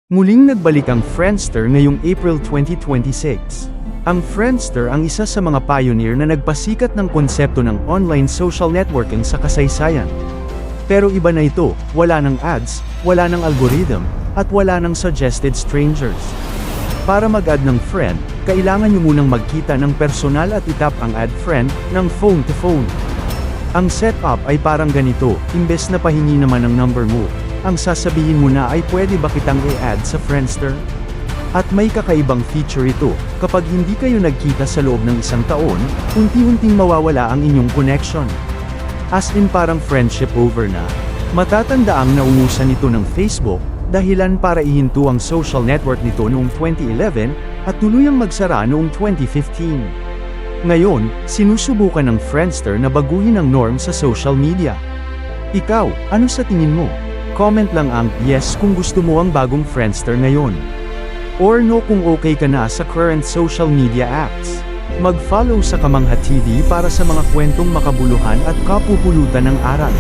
Muling nagbalik ang Friendster ngayong April 2026. Ang Friendster ang isa sa mga pioneer na nagpasikat ng konsepto ng online social networking sa kasaysayan. Pero iba na ito, wala ng ads, wala ng algorithm, at wala ng suggested strangers. Para mag-add ng friend, kailangan nyo munang magkita ng personal at itap ang add friend ng phone to phone. Ang setup ay parang ganito, imbes na pahingi naman ang number mo, ang sasabihin mo na ay pwede ba kitang i-add sa Friendster? At may kakaibang feature ito, kapag hindi kayo nagkita sa loob ng isang taon, unti-unting mawawala ang inyong connection. As in parang friendship over na. Matatanda ang naungusan nito ng Facebook, dahilan para ihinto ang social network nito noong 2011, at tuluyang magsara noong 2015. Ngayon, sinusubukan ng Friendster na baguhin ang norm sa social media. Ikaw, ano sa tingin mo? Comment lang ang yes kung gusto mo ang bagong Friendster ngayon. Or no kung okay ka na sa current social media apps. Mag-follow sa Kamangha TV para sa mga kwentong makabuluhan at kapupulutan ng aral.